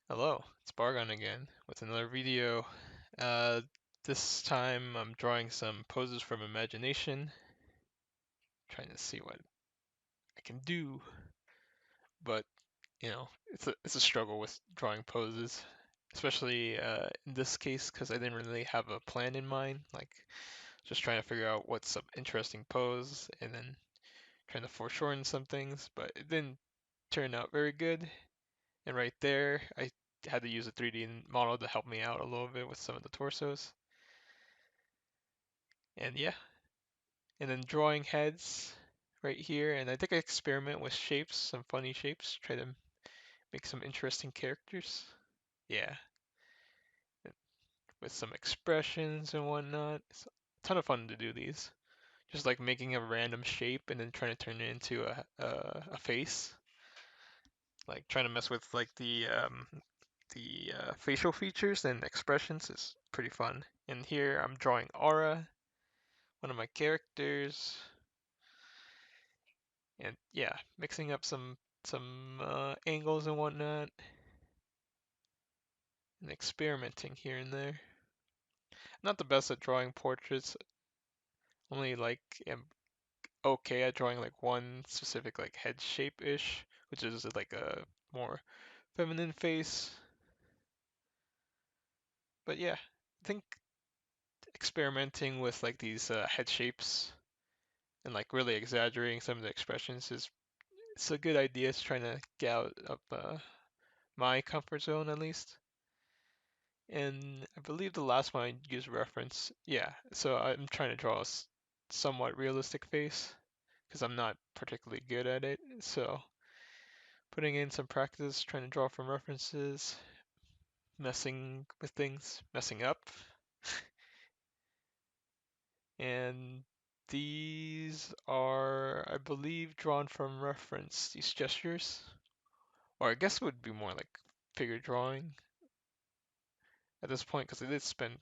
Hello, it's Bargon again with another video. Uh, this time I'm drawing some poses from imagination, trying to see what I can do. But it's a struggle with drawing poses, especially in this case because I didn't really have a plan in mind. Like just trying to figure out what's some interesting pose and then trying to foreshorten some things, but it didn't turn out very good. And right there, I had to use a 3D model to help me out a little bit with some of the torsos. And yeah, and then drawing heads right here. And I think I experiment with shapes, some funny shapes, try to make some interesting characters. Yeah, with some expressions and whatnot. It's a ton of fun to do these. Just like making a random shape and then trying to turn it into a face. Like trying to mess with like the facial features and expressions is pretty fun. And here I'm drawing Aura, one of my characters, and yeah, mixing up some angles and whatnot, and experimenting here and there. Not the best at drawing portraits. Only like am okay at drawing like one specific like head shape ish, which is like a more feminine face. But yeah, I think experimenting with like these head shapes and like really exaggerating some of the expressions is it's a good idea. It's trying to get out of my comfort zone at least. And I believe the last one I used reference. Yeah, so I'm trying to draw a somewhat realistic face because I'm not particularly good at it. So putting in some practice, trying to draw from references, messing with things, messing up. And these are, I believe, drawn from reference, these gestures. Or I guess it would be more like figure drawing at this point because I did spend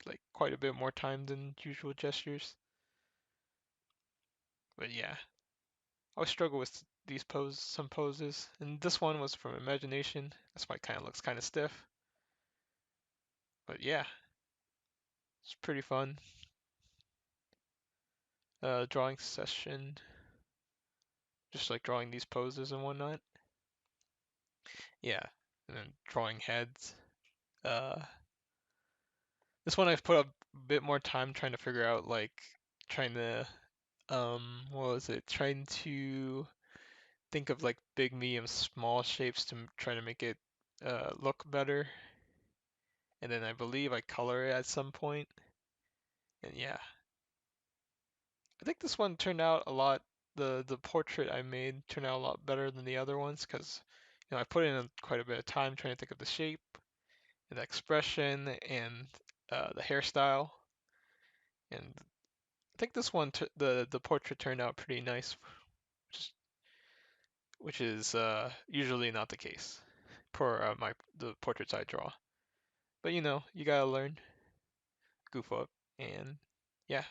like quite a bit more time than usual gestures. But yeah, I always struggle with these some poses, and this one was from imagination. That's why it kind of looks kind of stiff. But yeah, it's pretty fun. Drawing session, just like drawing these poses and whatnot. Yeah, and then drawing heads. Uh, this one I've put a bit more time trying to figure out, like trying to what was it? Trying to think of like big, medium, small shapes to try to make it look better. And then I believe I color it at some point. And yeah, I think this one turned out a lot. The portrait I made turned out a lot better than the other ones because I put in quite a bit of time trying to think of the shape and the expression and the hairstyle. And I think this one the portrait turned out pretty nice, which is usually not the case for the portraits I draw. But you gotta learn, goof up, and yeah.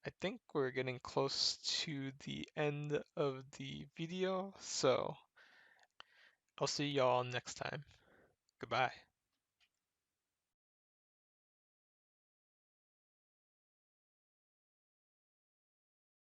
I think we're getting close to the end of the video, so I'll see y'all next time. Goodbye.